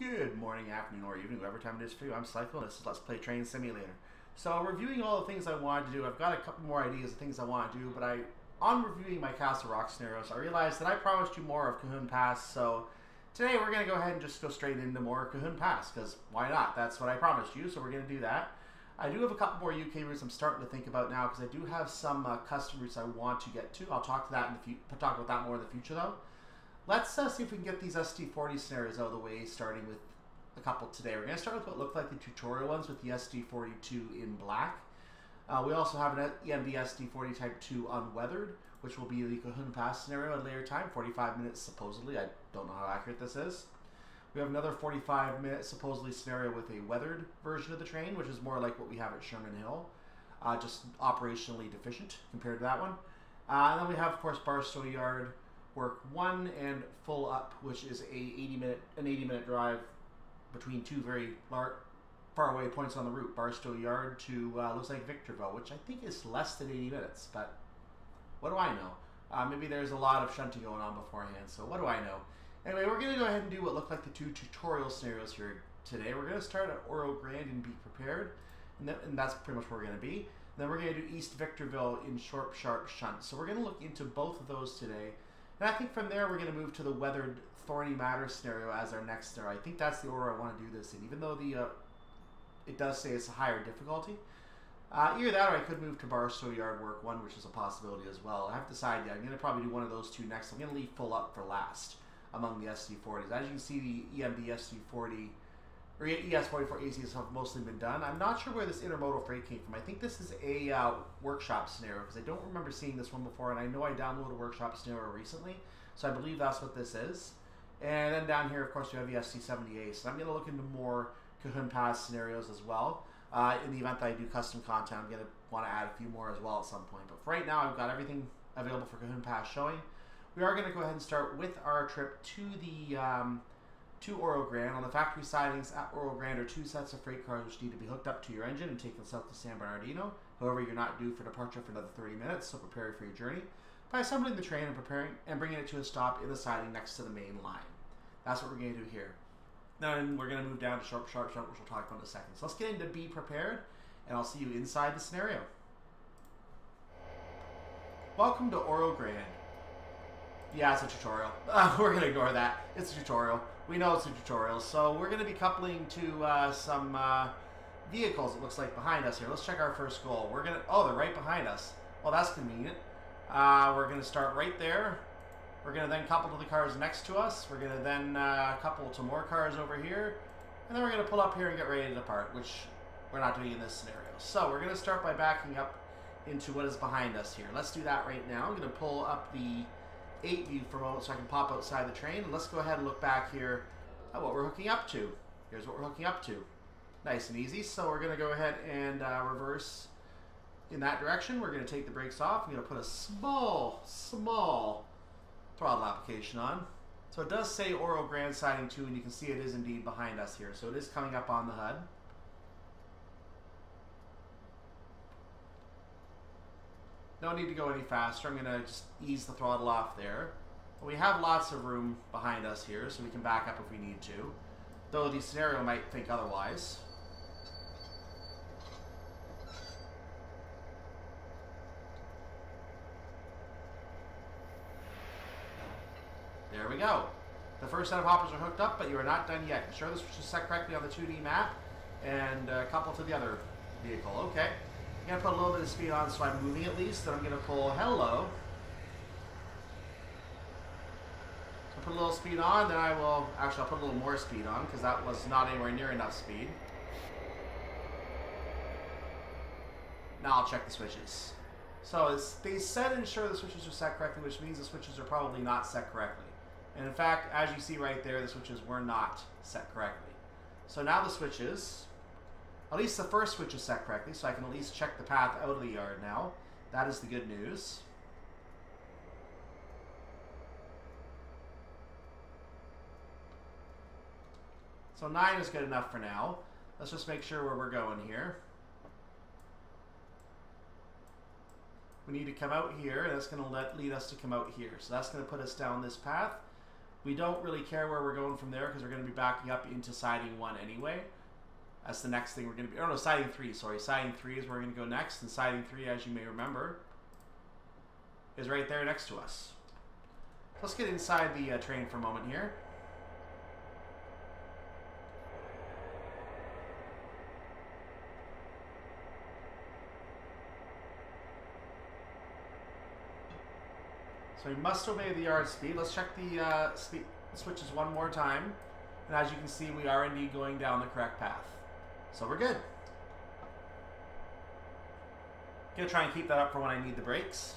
Good morning, afternoon, or evening, whatever time it is for you. I'm Cycle, and this is Let's Play Train Simulator. So, reviewing all the things I wanted to do, I've got a couple more ideas of things I want to do, but on reviewing my Castle Rock scenarios, I realized that I promised you more of Cajon Pass, so today we're going to go ahead and just go straight into more Cajon Pass, because why not? That's what I promised you, so we're going to do that. I do have a couple more UK routes I'm starting to think about now, because I do have some custom routes I want to get to. I'll talk about that more in the future, though. Let's see if we can get these SD40 scenarios out of the way, starting with a couple today. We're going to start with what look like the tutorial ones with the SD42 in black. We also have an EMB SD40 Type 2 unweathered, which will be the Cajon Pass scenario at a later time, 45 minutes supposedly. I don't know how accurate this is. We have another 45-minute supposedly scenario with a weathered version of the train, which is more like what we have at Sherman Hill, just operationally deficient compared to that one. And then we have, of course, Barstow Yard Work 1 and Full Up, which is an 80-minute drive between two very far away points on the route, Barstow Yard to looks like Victorville, which I think is less than 80 minutes, but what do I know? Maybe there's a lot of shunting going on beforehand, so what do I know? Anyway, we're going to go ahead and do what look like the two tutorial scenarios here today. We're going to start at Oro Grande and Be Prepared, and that's pretty much where we're going to be. And then we're going to do East Victorville in Sharp Shunt. So we're going to look into both of those today. And I think from there we're going to move to the weathered Thorny Matter scenario as our next scenario. I think that's the order I want to do this in, even though it does say it's a higher difficulty. Either that or I could move to Barstow Yard Work 1, which is a possibility as well. I haven't decided yet. I'm going to probably do one of those two next. I'm going to leave Full Up for last among the SD40s. As you can see, the EMB SD40 or ES44 AC have mostly been done. I'm not sure where this intermodal freight came from. I think this is a workshop scenario, because I don't remember seeing this one before, and I know I downloaded a workshop scenario recently, so I believe that's what this is. And then down here, of course, we have the SD78. So I'm going to look into more Cajon Pass scenarios as well. In the event that I do custom content, I'm going to want to add a few more as well at some point. But for right now, I've got everything available for Cajon Pass showing. We are going to go ahead and start with our trip to the to Oro Grande. On the factory sidings at Oro Grande are two sets of freight cars which need to be hooked up to your engine and taken south to San Bernardino. However, you're not due for departure for another 30 minutes, so prepare for your journey by assembling the train and bringing it to a stop in the siding next to the main line. That's what we're going to do here. Then we're going to move down to Sharp, which we'll talk about in a second. So let's get into Be Prepared, and I'll see you inside the scenario. Welcome to Oro Grande. Yeah, it's a tutorial. We're going to ignore that. It's a tutorial. We know it's a tutorial. So we're going to be coupling to some vehicles, it looks like, behind us here. Let's check our first goal. Oh, they're right behind us. Well, that's convenient. We're going to start right there. We're going to then couple to the cars next to us. We're going to then couple to more cars over here. And then we're going to pull up here and get ready to depart, which we're not doing in this scenario. So we're going to start by backing up into what is behind us here. Let's do that right now. I'm going to pull up the 8 view for a moment so I can pop outside the train. And let's go ahead and look back here at what we're hooking up to. Here's what we're hooking up to. Nice and easy. So we're going to go ahead and reverse in that direction. We're going to take the brakes off. I'm going to put a small throttle application on. So it does say Oro Grande Siding 2, and you can see it is indeed behind us here. So it is coming up on the HUD. No need to go any faster. I'm going to just ease the throttle off there. But we have lots of room behind us here, so we can back up if we need to. Though the scenario might think otherwise. There we go. The first set of hoppers are hooked up, but you are not done yet. Ensure this was set correctly on the 2D map and couple to the other vehicle. Okay. I'm going to put a little bit of speed on so I'm moving at least. Then I'm going to pull hello. So put a little speed on, then I will... Actually, I'll put a little more speed on because that was not anywhere near enough speed. Now I'll check the switches. So they said ensure the switches are set correctly, which means the switches are probably not set correctly. And in fact, as you see right there, the switches were not set correctly. So now the switches, at least the first switch is set correctly, so I can at least check the path out of the yard now. That is the good news. So 9 is good enough for now. Let's just make sure where we're going here. We need to come out here, and that's going to lead us to come out here. So that's going to put us down this path. We don't really care where we're going from there because we're going to be backing up into siding 1 anyway. That's the next thing we're going to be... Oh, no, siding 3, sorry. Siding 3 is where we're going to go next. And siding 3, as you may remember, is right there next to us. Let's get inside the train for a moment here. So we must obey the yard speed. Let's check the speed switches one more time. And as you can see, we are indeed going down the correct path. So we're good. Gonna try and keep that up for when I need the brakes.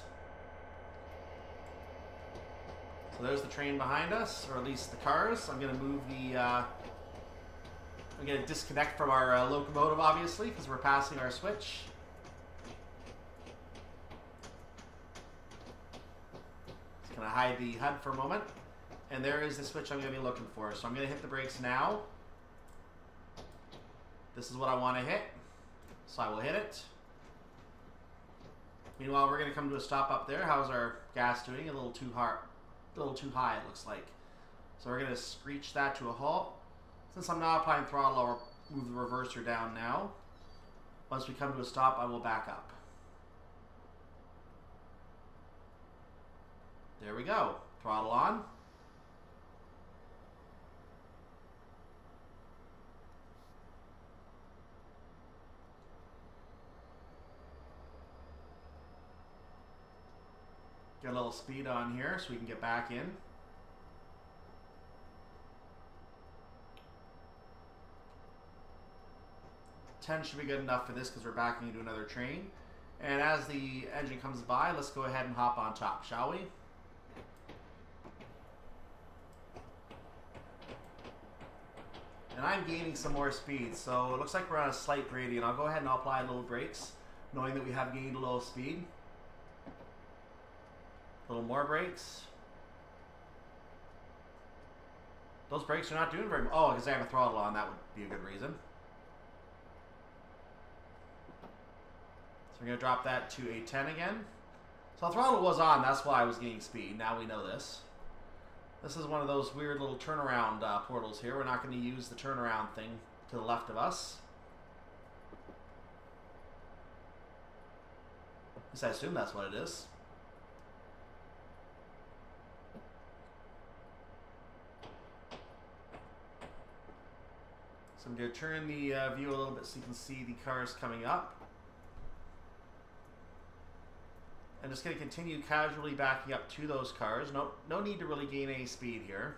So there's the train behind us, or at least the cars. I'm gonna move the... I'm gonna disconnect from our locomotive, obviously, because we're passing our switch. Gonna hide the HUD for a moment, and there is the switch I'm gonna be looking for. So I'm gonna hit the brakes now. This is what I want to hit, so I will hit it. Meanwhile, we're gonna come to a stop up there. How's our gas doing? A little too hard, a little too high, it looks like. So we're gonna screech that to a halt. Since I'm not applying throttle, I'll move the reverser down now. Once we come to a stop, I will back up. There we go. Throttle on. Get a little speed on here so we can get back in. Ten should be good enough for this because we're backing into another train. And as the engine comes by, let's go ahead and hop on top, shall we? And I'm gaining some more speed, so it looks like we're on a slight gradient. I'll go ahead and I'll apply little brakes, knowing that we have gained a little speed. A little more brakes. Those brakes are not doing very much. Oh, because I have a throttle on, that would be a good reason. So we're going to drop that to a 10 again. So the throttle was on, that's why I was gaining speed. Now we know this. This is one of those weird little turnaround portals here. We're not going to use the turnaround thing to the left of us. At least I assume that's what it is. So I'm going to turn the view a little bit so you can see the cars coming up. I'm just going to continue casually backing up to those cars. No need to really gain any speed here.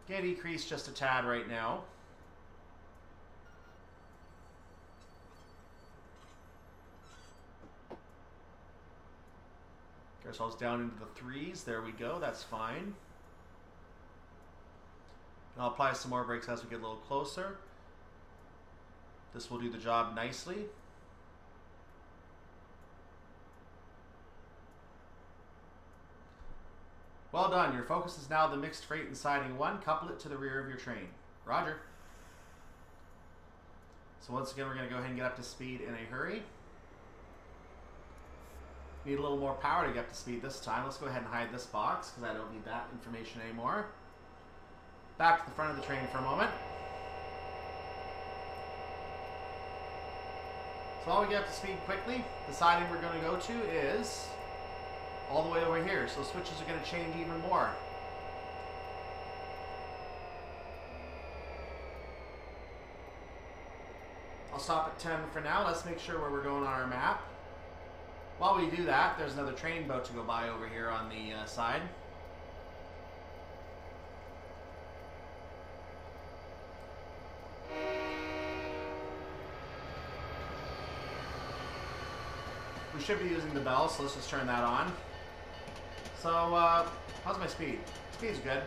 Going to decrease just a tad right now. Get ourselves down into the 3s. There we go. That's fine. And I'll apply some more brakes as we get a little closer. This will do the job nicely. Well done. Your focus is now the mixed freight and siding 1. Couple it to the rear of your train. Roger. So once again, we're going to go ahead and get up to speed in a hurry. Need a little more power to get up to speed this time. Let's go ahead and hide this box because I don't need that information anymore. Back to the front of the train for a moment. So while we get up to speed quickly, the siding we're going to go to is all the way over here, so switches are going to change even more. I'll stop at 10 for now. Let's make sure where we're going on our map. While we do that, there's another train about to go by over here on the side. We should be using the bell, so let's just turn that on. So, how's my speed? Speed's good.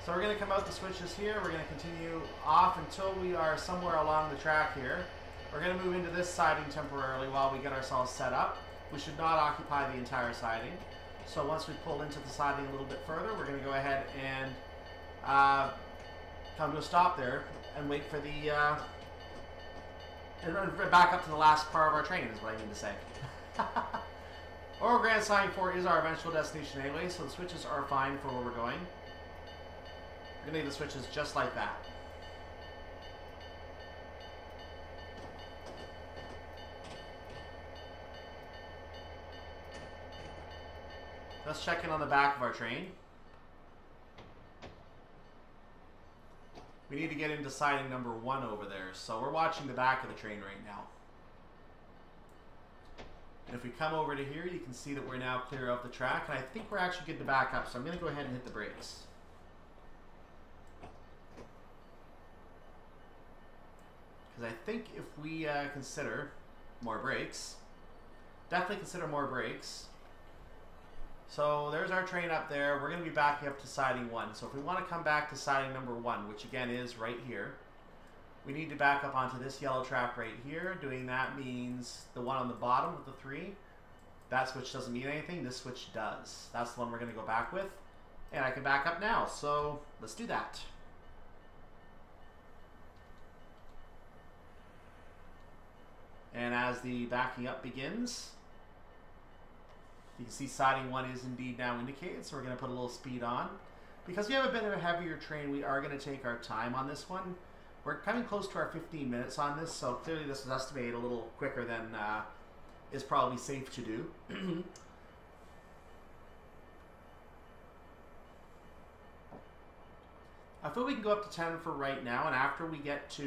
So we're going to come out the switches here. We're going to continue off until we are somewhere along the track here. We're going to move into this siding temporarily while we get ourselves set up. We should not occupy the entire siding. So once we pull into the siding a little bit further, we're going to go ahead and come to a stop there and wait for the... and back up to the last part of our train is what I mean to say. Oro Grande Siding 4 is our eventual destination anyway, so the switches are fine for where we're going. We're going to leave the switches just like that. Let's check in on the back of our train. We need to get into siding number 1 over there, so we're watching the back of the train right now. And if we come over to here, you can see that we're now clear of the track, and I think we're actually good to back up, so I'm going to go ahead and hit the brakes. Because I think if we consider more brakes, definitely consider more brakes. So there's our train up there. We're going to be backing up to siding 1. So if we want to come back to siding number 1, which again is right here, we need to back up onto this yellow track right here. Doing that means the one on the bottom of the 3. That switch doesn't mean anything. This switch does. That's the one we're going to go back with. And I can back up now. So let's do that. And as the backing up begins, you can see siding 1 is indeed now indicated. So we're going to put a little speed on. Because we have a bit of a heavier train, we are going to take our time on this one. We're coming close to our 15 minutes on this, so clearly this was estimated a little quicker than is probably safe to do. I feel we can go up to 10 for right now, and after we get to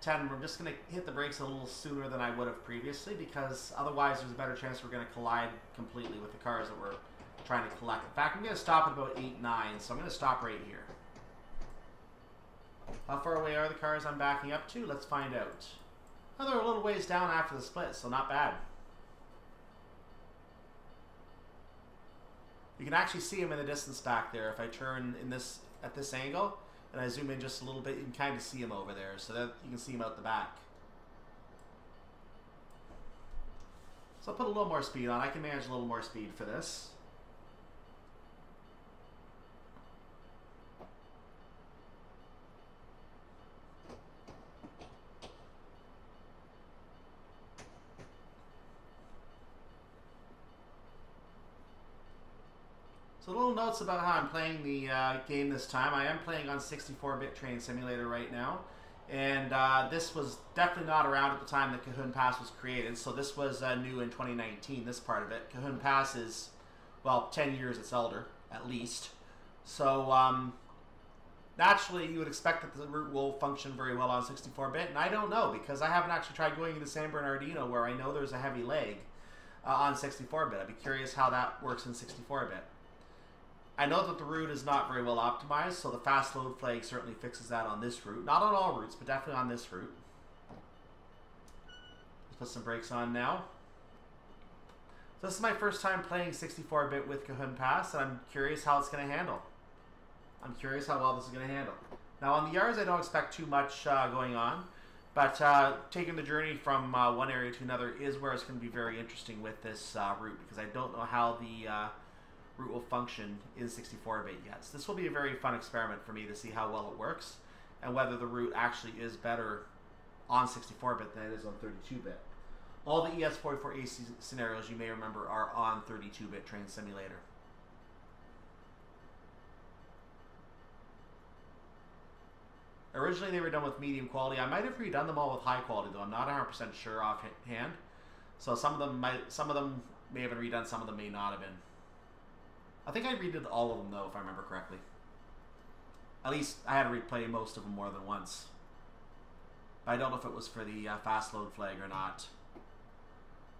10, we're just going to hit the brakes a little sooner than I would have previously, because otherwise there's a better chance we're going to collide completely with the cars that we're trying to collect. In fact, I'm going to stop at about 8, 9, so I'm going to stop right here. How far away are the cars I'm backing up to? Let's find out. Oh, they're a little ways down after the split, so not bad. You can actually see them in the distance back there. If I turn in this at this angle and I zoom in just a little bit, you can kind of see them over there, so that you can see them out the back. So I'll put a little more speed on. I can manage a little more speed for this. So little notes about how I'm playing the game this time. I am playing on 64-bit Train Simulator right now. And this was definitely not around at the time that Cajon Pass was created. So this was new in 2019, this part of it. Cajon Pass is, well, 10 years its elder, at least. So naturally, you would expect that the route will function very well on 64-bit. And I don't know, because I haven't actually tried going into San Bernardino, where I know there's a heavy lag on 64-bit. I'd be curious how that works in 64-bit. I know that the route is not very well optimized, so the fast load flag certainly fixes that on this route. Not on all routes, but definitely on this route. Let's put some brakes on now. So this is my first time playing 64-bit with Cajon Pass, and I'm curious how it's going to handle. I'm curious how well this is going to handle. Now on the yards, I don't expect too much going on, but taking the journey from one area to another is where it's going to be very interesting with this route, because I don't know how the route will function in 64-bit yet. So this will be a very fun experiment for me to see how well it works and whether the route actually is better on 64-bit than it is on 32-bit. All the ES44AC scenarios you may remember are on 32-bit Train Simulator. Originally they were done with medium quality. I might have redone them all with high quality though. I'm not 100% sure offhand. So some of them may have been redone, some of them may not have been. I think I redid all of them though, if I remember correctly. At least I had to replay most of them more than once. I don't know if it was for the fast load flag or not.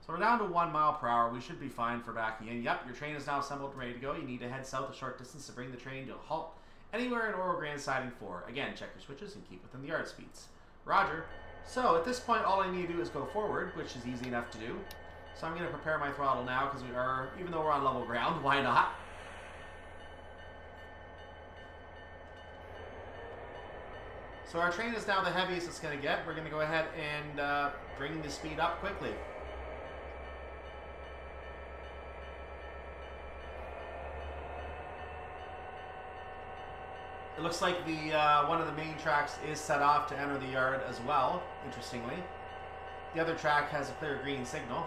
So we're down to 1 mile per hour. We should be fine for backing in. Yep, your train is now assembled and ready to go. You need to head south a short distance to bring the train to a halt anywhere in Oro Grande Siding 4. Again, check your switches and keep within the yard speeds. Roger. So at this point, all I need to do is go forward, which is easy enough to do. So I'm going to prepare my throttle now because we are, even though we're on level ground, why not? So our train is now the heaviest it's going to get. We're going to go ahead and bring the speed up quickly. It looks like the one of the main tracks is set off to enter the yard as well, interestingly. The other track has a clear green signal.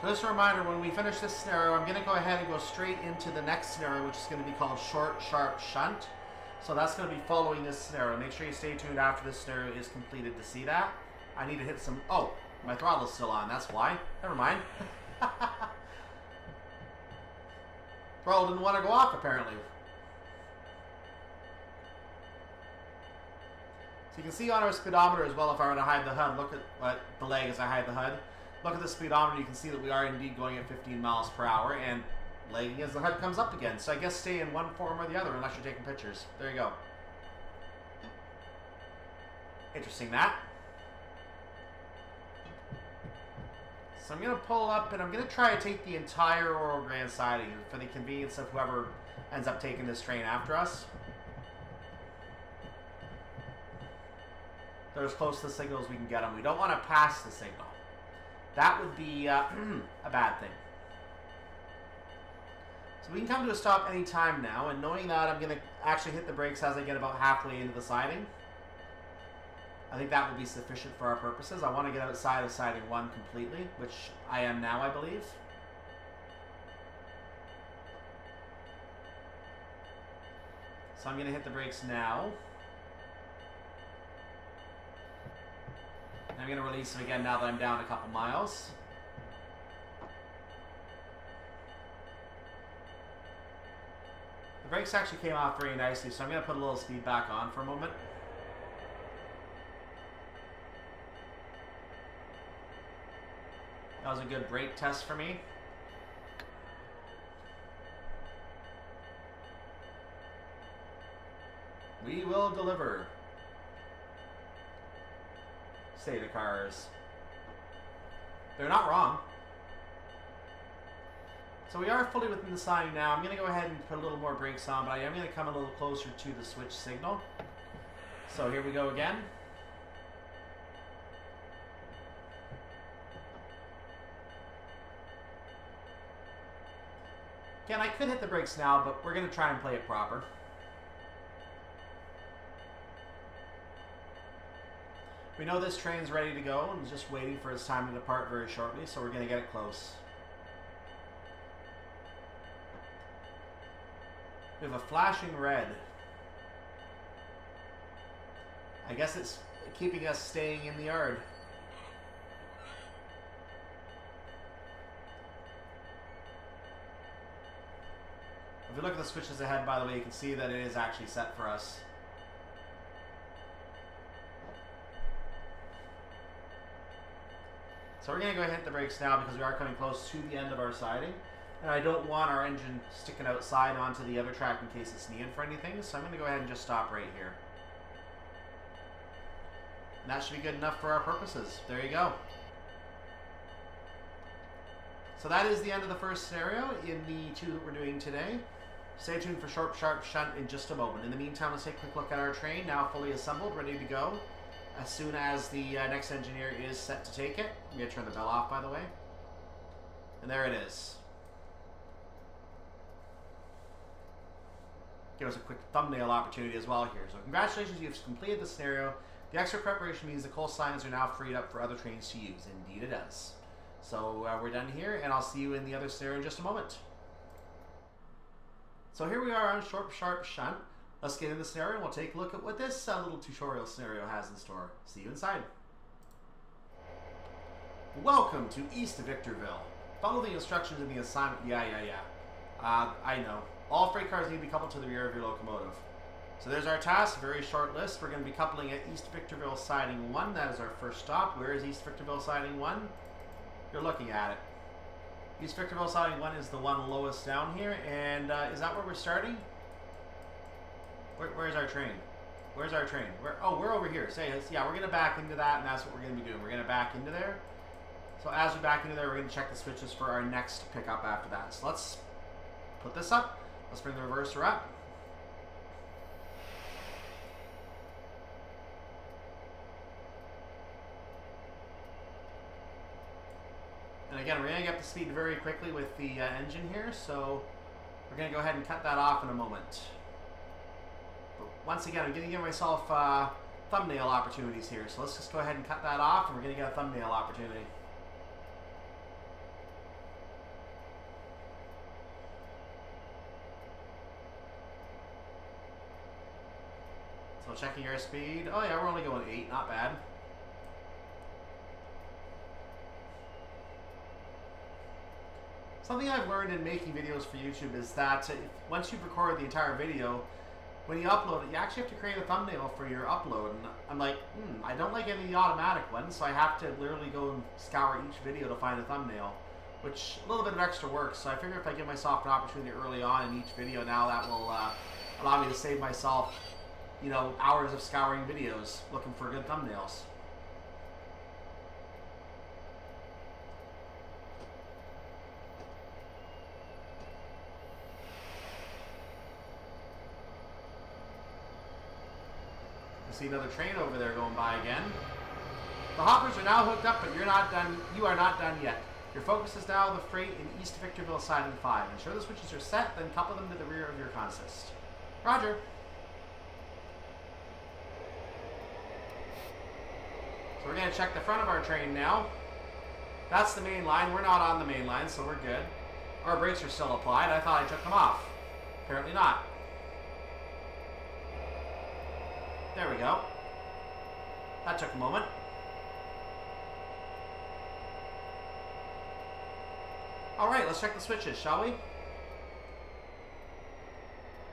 Just a reminder, when we finish this scenario, I'm going to go ahead and go straight into the next scenario, which is going to be called Short, Sharp, Shunt. So that's going to be following this scenario. Make sure you stay tuned after this scenario is completed to see that. I need to hit some... Oh, my throttle's still on. That's why. Never mind. Throttle didn't want to go off, apparently. So you can see on our speedometer as well, if I were to hide the HUD, look at the leg as I hide the HUD. Look at the speedometer, you can see that we are indeed going at 15 miles per hour and lagging as the HUD comes up again. So I guess stay in one form or the other unless you're taking pictures. There you go. Interesting that. So I'm going to pull up and I'm going to try to take the entire Oro Grande Siding for the convenience of whoever ends up taking this train after us. They're as close to the signal as we can get them. We don't want to pass the signal. That would be a bad thing. So we can come to a stop any time now, and knowing that, I'm going to actually hit the brakes as I get about halfway into the siding. I think that will be sufficient for our purposes. I want to get outside of siding 1 completely, which I am now, I believe. So I'm going to hit the brakes now. I'm going to release them again now that I'm down a couple miles. The brakes actually came off very nicely, so I'm going to put a little speed back on for a moment. That was a good brake test for me. We will deliver. Say the cars. They're not wrong. So we are fully within the siding now. I'm going to go ahead and put a little more brakes on, but I am going to come a little closer to the switch signal. So here we go again. Again, I could hit the brakes now, but we're going to try and play it proper. We know this train's ready to go and is just waiting for its time to depart very shortly, so we're going to get it close. We have a flashing red. I guess it's keeping us staying in the yard. If you look at the switches ahead, by the way, you can see that it is actually set for us. So we're going to go ahead and hit the brakes now because we are coming close to the end of our siding. And I don't want our engine sticking outside onto the other track in case it's needed for anything. So I'm going to go ahead and just stop right here. And that should be good enough for our purposes. There you go. So that is the end of the first scenario in the 2 that we're doing today. Stay tuned for Short, Sharp, Shunt in just a moment. In the meantime, let's take a quick look at our train, now fully assembled, ready to go. As soon as the next engineer is set to take it. I'm going to turn the bell off, by the way. And there it is. Give us a quick thumbnail opportunity as well here. So congratulations, you've completed the scenario. The extra preparation means the coal signs are now freed up for other trains to use. Indeed it does. So we're done here, and I'll see you in the other scenario in just a moment. So here we are on Short, Sharp, Shunt. Let's get in the scenario and we'll take a look at what this little tutorial scenario has in store. See you inside. Welcome to East Victorville. Follow the instructions in the assignment. I know. All freight cars need to be coupled to the rear of your locomotive. So there's our task, very short list. We're going to be coupling at East Victorville Siding 1. That is our first stop. Where is East Victorville Siding 1? You're looking at it. East Victorville Siding 1 is the one lowest down here. And is that where we're starting? Where's our train? Where's our train? We're over here. Yeah, we're going to back into that, and that's what we're going to be doing. We're going to back into there. So as we back into there, we're going to check the switches for our next pickup after that. So let's put this up. Let's bring the reverser up. And again, we're going to get up to speed very quickly with the engine here, so we're going to go ahead and cut that off in a moment. But once again, I'm going to give myself thumbnail opportunities here, so let's just go ahead and cut that off, and we're going to get a thumbnail opportunity. Double checking airspeed. Oh yeah, we're only going 8, not bad. Something I've learned in making videos for YouTube is that once you've recorded the entire video, when you upload it, you actually have to create a thumbnail for your upload. And I'm like, I don't like any of the automatic ones, so I have to literally go and scour each video to find a thumbnail, which a little bit of extra work. So I figure if I give myself an opportunity early on in each video now, that will allow me to save myself, you know, hours of scouring videos looking for good thumbnails. See another train over there going by again. The hoppers are now hooked up, but you're not done. You are not done yet. Your focus is now the freight in East Victorville Siding 5. Ensure the switches are set, then couple them to the rear of your consist. Roger. So we're going to check the front of our train now. That's the main line. We're not on the main line, so we're good. Our brakes are still applied. I thought I took them off. Apparently not. There we go. That took a moment. Alright, let's check the switches, shall we?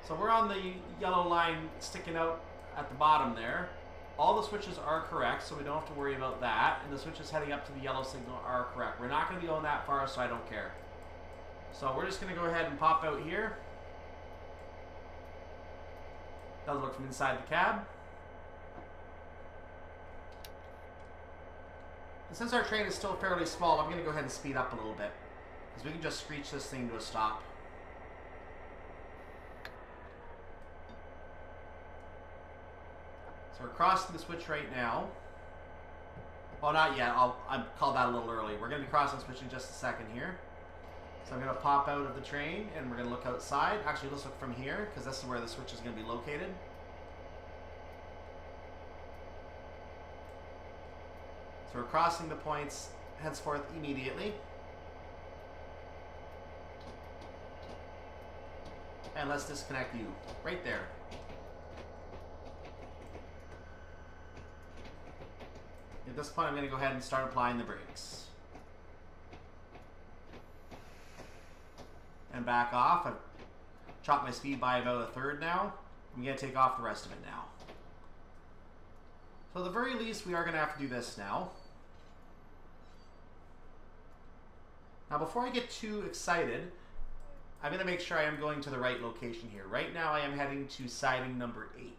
So we're on the yellow line sticking out at the bottom there. All the switches are correct, so we don't have to worry about that. And the switches heading up to the yellow signal are correct. We're not going to be going that far, so I don't care. So we're just going to go ahead and pop out here. Does look from inside the cab. And since our train is still fairly small, I'm going to go ahead and speed up a little bit, because we can just screech this thing to a stop. So we're crossing the switch right now. Well, not yet. I'll call that a little early. We're going to be crossing the switch in just a second here. So I'm going to pop out of the train, and we're going to look outside. Actually, let's look from here, because this is where the switch is going to be located. So we're crossing the points henceforth immediately. And let's disconnect you. Right there. At this point, I'm going to go ahead and start applying the brakes. And back off. I've chopped my speed by about 1/3 now. I'm going to take off the rest of it now. So at the very least, we are going to have to do this now. Now, before I get too excited, I'm going to make sure I am going to the right location here. Right now, I am heading to siding number 8.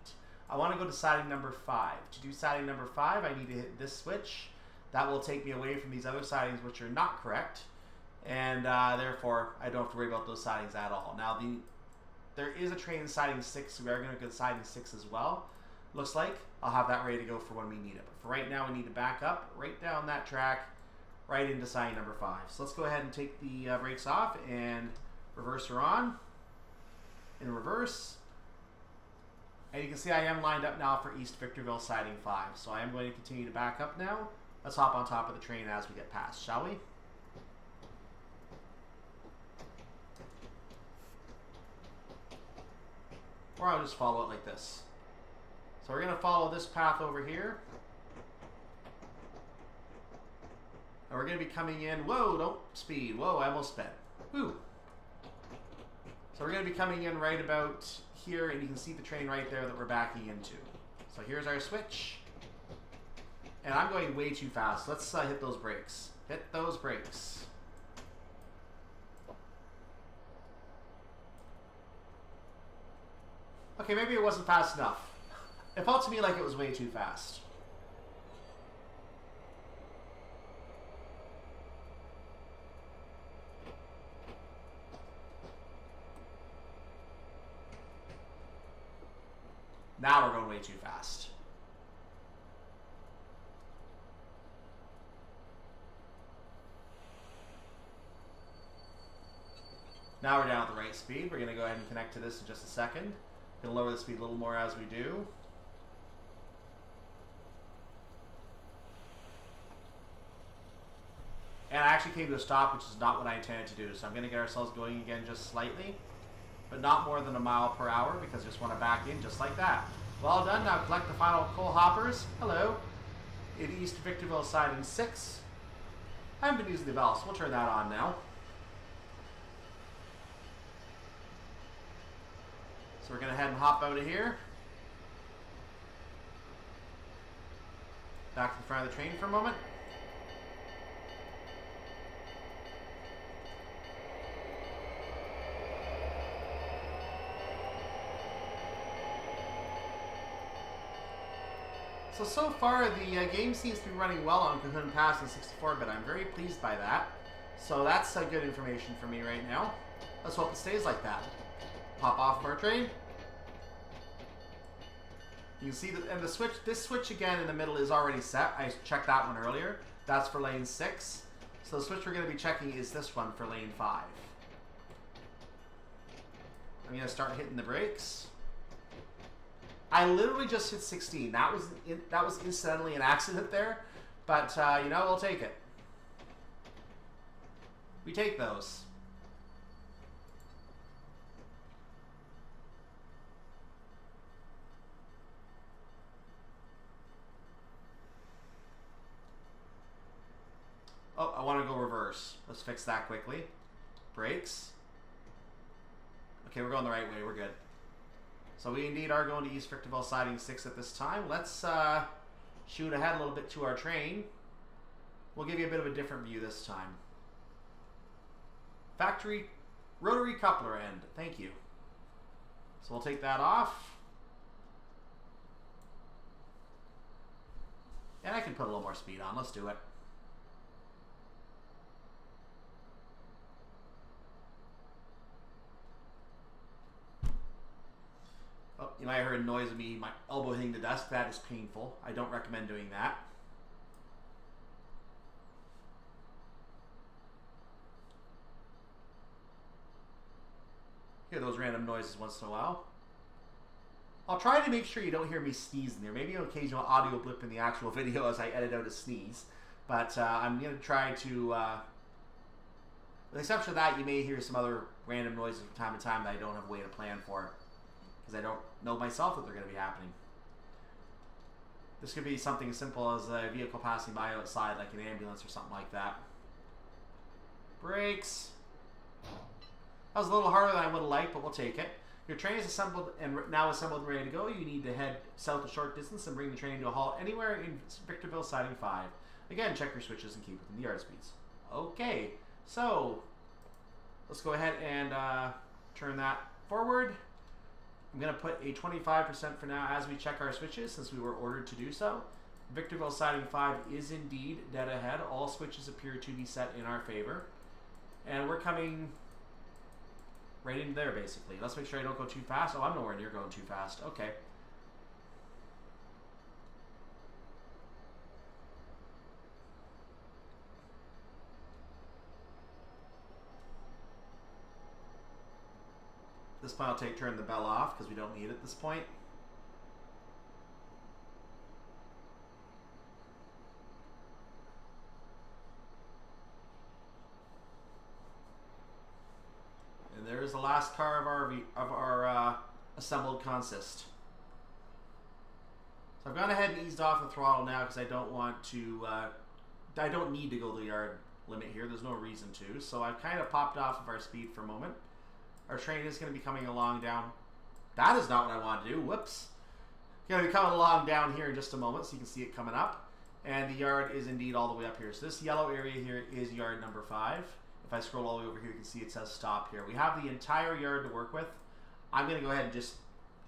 I want to go to siding number 5. To do siding number 5, I need to hit this switch. That will take me away from these other sidings, which are not correct. And therefore, I don't have to worry about those sidings at all. Now, there is a train in siding 6, so we are going to go to siding 6 as well. Looks like I'll have that ready to go for when we need it. But for right now, we need to back up right down that track, right into siding number 5. So let's go ahead and take the brakes off and reverse her on. In reverse. And you can see I am lined up now for East Victorville Siding 5. So I am going to continue to back up now. Let's hop on top of the train as we get past, shall we? Or I'll just follow it like this. So we're going to follow this path over here. And we're going to be coming in. Whoa, don't speed. Whoa, I almost sped. Woo. So we're going to be coming in right about here, and you can see the train right there that we're backing into. So here's our switch. And I'm going way too fast. Let's hit those brakes. Hit those brakes. Okay, maybe it wasn't fast enough. It felt to me like it was way too fast. Now we're going way too fast. Now we're down at the right speed. We're going to go ahead and connect to this in just a second. Going to lower the speed a little more as we do. And I actually came to a stop, which is not what I intended to do. So I'm going to get ourselves going again just slightly, but not more than 1 mile per hour, because I just want to back in just like that. Well done. Now collect the final coal hoppers. Hello. In East Victorville Siding 6. I haven't been using the bell, so we'll turn that on now. So we're going to head and hop out of here. Back to the front of the train for a moment. So far the game seems to be running well on Cajon Pass and 64-bit. I'm very pleased by that. So that's good information for me right now. Let's hope it stays like that. Pop off of our train. You can see that, and the switch, this switch again in the middle is already set. I checked that one earlier. That's for lane 6. So the switch we're going to be checking is this one for lane 5. I'm going to start hitting the brakes. I literally just hit 16. That was incidentally an accident there, but you know, we'll take it. We take those. Oh, I want to go reverse. Let's fix that quickly. Brakes. Okay, we're going the right way. We're good. So we indeed are going to East Victorville Siding 6 at this time. Let's shoot ahead a little bit to our train. We'll give you a bit of a different view this time. Factory rotary coupler end. Thank you. So we'll take that off. And I can put a little more speed on. Let's do it. Oh, you might have heard a noise of me, my elbow hitting the desk. That is painful. I don't recommend doing that. Hear those random noises once in a while. I'll try to make sure you don't hear me sneeze in there. Maybe an occasional audio blip in the actual video as I edit out a sneeze. But I'm going to try to, with the exception of that, you may hear some other random noises from time to time that I don't have a way to plan for. Because I don't know myself that they're going to be happening. This could be something as simple as a vehicle passing by outside, like an ambulance or something like that. Brakes. That was a little harder than I would have liked, but we'll take it. Your train is assembled and now assembled and ready to go. You need to head south a short distance and bring the train to a halt anywhere in Victorville Siding 5. Again, check your switches and keep within the yard speeds. Okay, so let's go ahead and turn that forward. I'm going to put a 25% for now as we check our switches since we were ordered to do so. Victorville Siding 5 is indeed dead ahead. All switches appear to be set in our favor. And we're coming right into there, basically. Let's make sure I don't go too fast. Oh, I'm nowhere near going too fast. Okay. This point I'll turn the bell off because we don't need it at this point. And there is the last car of our assembled consist. So I've gone ahead and eased off the throttle now because I don't want to. I don't need to go the yard limit here. There's no reason to. So I've kind of popped off of our speed for a moment. Our train is going to be coming along down. That is not what I want to do. Whoops. Going to be coming along down here in just a moment so you can see it coming up. And the yard is indeed all the way up here. So this yellow area here is yard number 5. If I scroll all the way over here, you can see it says stop here. We have the entire yard to work with. I'm going to go ahead and just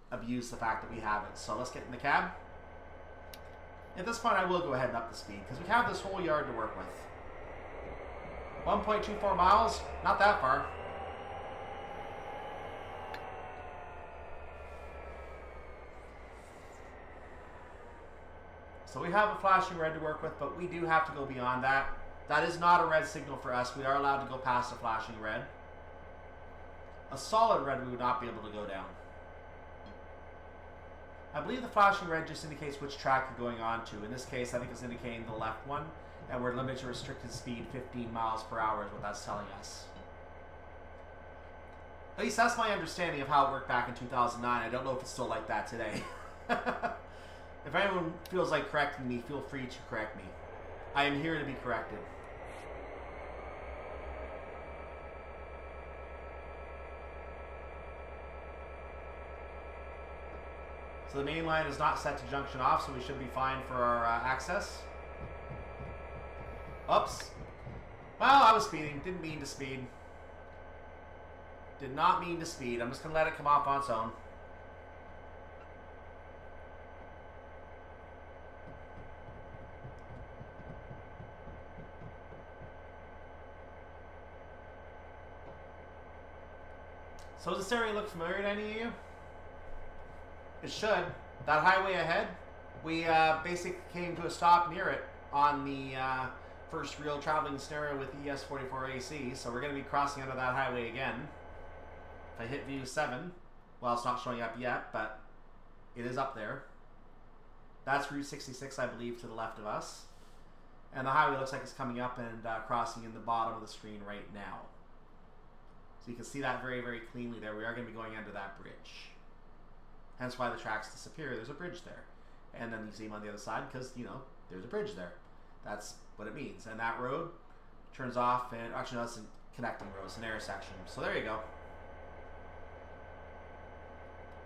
abuse the fact that we have it. So let's get in the cab. At this point, I will go ahead and up the speed because we have this whole yard to work with. 1.24 miles, not that far. So we have a flashing red to work with, but we do have to go beyond that. That is not a red signal for us. We are allowed to go past a flashing red. A solid red we would not be able to go down. I believe the flashing red just indicates which track you're going on to. In this case, I think it's indicating the left one, and we're limited to restricted speed 15 miles per hour is what that's telling us. At least that's my understanding of how it worked back in 2009. I don't know if it's still like that today. If anyone feels like correcting me, feel free to correct me. I am here to be corrected. So the main line is not set to junction off, so we should be fine for our access. Oops. Well, I was speeding. Didn't mean to speed. Did not mean to speed. I'm just going to let it come off on its own. So does this area look familiar to any of you? It should. That highway ahead, we basically came to a stop near it on the first real traveling scenario with ES44AC, so we're going to be crossing under that highway again. If I hit view 7, well, it's not showing up yet, but it is up there. That's Route 66, I believe, to the left of us. And the highway looks like it's coming up and crossing in the bottom of the screen right now. So you can see that very, very cleanly there. We are going to be going under that bridge. Hence why the tracks disappear. There's a bridge there. And then you see them on the other side because, you know, there's a bridge there. That's what it means. And that road turns off, and actually, no, that's a connecting road. It's an intersection. So there you go.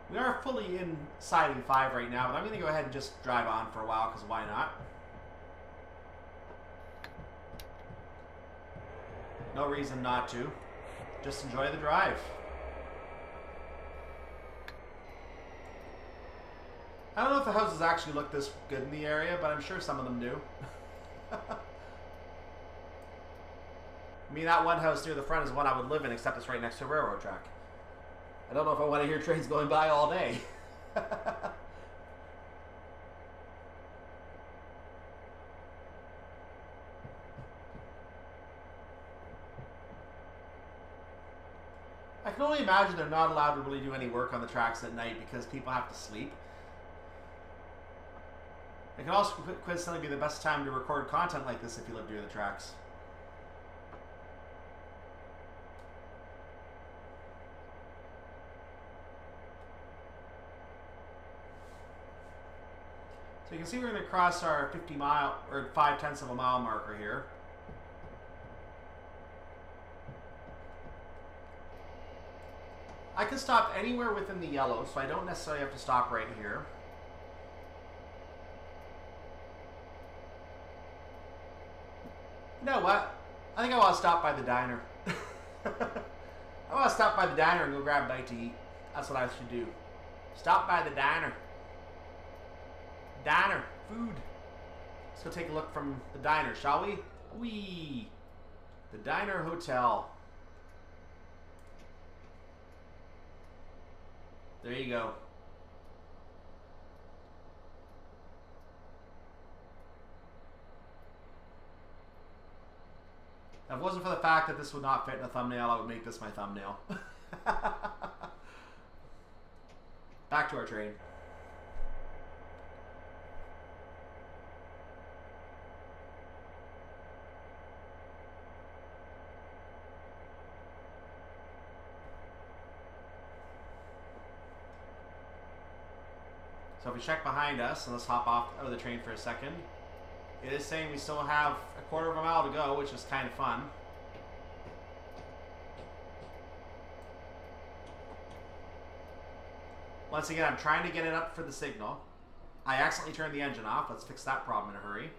We are fully in Siding 5 right now, but I'm going to go ahead and just drive on for a while because why not? No reason not to. Just enjoy the drive. I don't know if the houses actually look this good in the area, but I'm sure some of them do. I mean, that one house near the front is one I would live in, except it's right next to a railroad track. I don't know if I want to hear trains going by all day. I can only imagine they're not allowed to really do any work on the tracks at night because people have to sleep. It can also coincidentally be the best time to record content like this if you live near the tracks. So you can see we're going to cross our 50-mile or 0.5 of a mile marker here. I can stop anywhere within the yellow, so I don't necessarily have to stop right here. You know what? I think I want to stop by the diner. I want to stop by the diner and go grab a bite to eat. That's what I should do. Stop by the diner. Diner. Food. Let's go take a look from the diner, shall we? Whee! The Diner Hotel. There you go. If it wasn't for the fact that this would not fit in a thumbnail, I would make this my thumbnail. Back to our train. So if we check behind us, and let's hop off of the train for a second, it is saying we still have a quarter of a mile to go, which is kind of fun. Once again, I'm trying to get it up for the signal. I accidentally turned the engine off. Let's fix that problem in a hurry.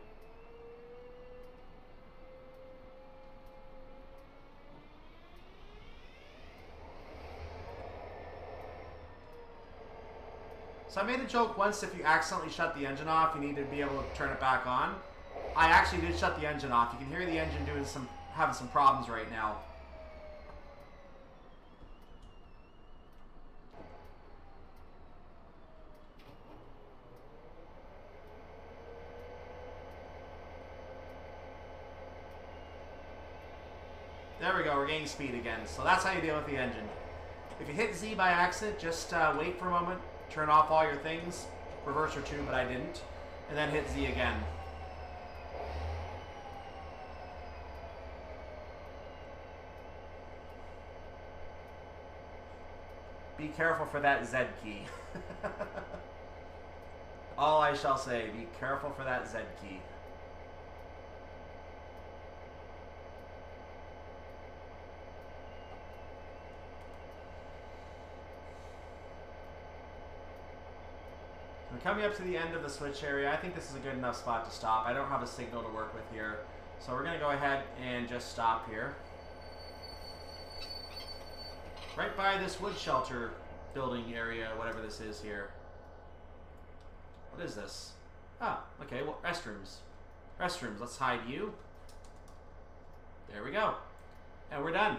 So I made a joke once, if you accidentally shut the engine off, you need to be able to turn it back on. I actually did shut the engine off. You can hear the engine having some problems right now. There we go, we're gaining speed again. So that's how you deal with the engine. If you hit Z by accident, just wait for a moment, turn off all your things, reverse or two, but I didn't, and then hit Z again. Be careful for that Z key. All I shall say, be careful for that Z key. We're coming up to the end of the switch area. I think this is a good enough spot to stop. I don't have a signal to work with here. So we're going to go ahead and just stop here. Right by this wood shelter building area, whatever this is here. What is this? Ah, okay, well, restrooms. Restrooms, let's hide you. There we go. And we're done.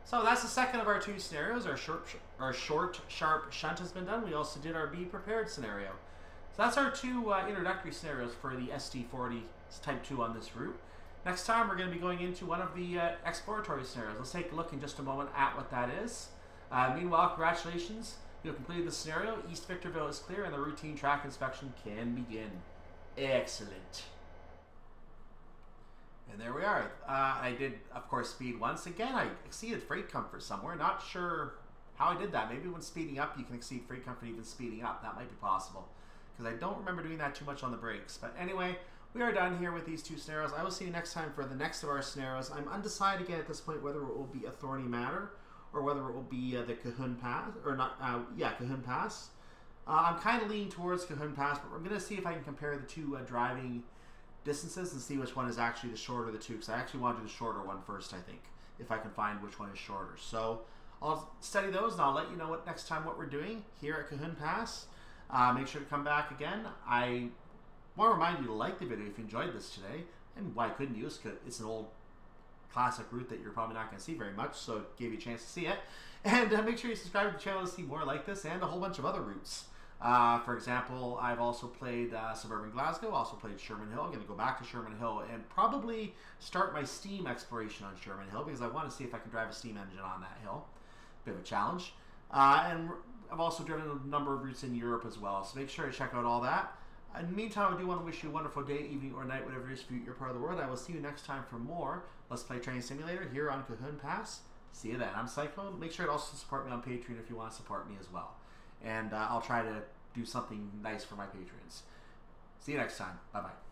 So that's the second of our two scenarios. Our short, sharp shunt has been done. We also did our be prepared scenario. So that's our two introductory scenarios for the ST40 Type 2 on this route. Next time we're going to be going into one of the exploratory scenarios. Let's take a look in just a moment at what that is. Meanwhile, congratulations. You have completed the scenario. East Victorville is clear and the routine track inspection can begin. Excellent. And there we are. I did, of course, speed once. Again, I exceeded freight comfort somewhere. Not sure how I did that. Maybe when speeding up, you can exceed freight comfort even speeding up. That might be possible. Because I don't remember doing that too much on the brakes. But anyway, we are done here with these two scenarios. I will see you next time for the next of our scenarios. I'm undecided again at this point whether it will be a Thorny Matter or whether it will be the Cajon Pass. Or not, Cajon Pass. I'm kind of leaning towards Cajon Pass, but I'm going to see if I can compare the two driving distances and see which one is actually the shorter of the two, because I actually want to do the shorter one first, I think, if I can find which one is shorter. So I'll study those and I'll let you know next time what we're doing here at Cajon Pass. Make sure to come back again. I want to remind you to like the video if you enjoyed this today, and why couldn't you? It's an old classic route that you're probably not going to see very much, so it gave you a chance to see it. And make sure you subscribe to the channel to see more like this and a whole bunch of other routes. For example, I've also played Suburban Glasgow, also played Sherman Hill. I'm going to go back to Sherman Hill and probably start my steam exploration on Sherman Hill because I want to see if I can drive a steam engine on that hill. Bit of a challenge. And I've also driven a number of routes in Europe as well, so make sure to check out all that. In the meantime, I do want to wish you a wonderful day, evening, or night, whatever it is for you, your part of the world. I will see you next time for more Let's Play Train Simulator here on Cajon Pass. See you then. I'm Cyclone. Make sure to also support me on Patreon if you want to support me as well. And I'll try to do something nice for my patrons. See you next time. Bye-bye.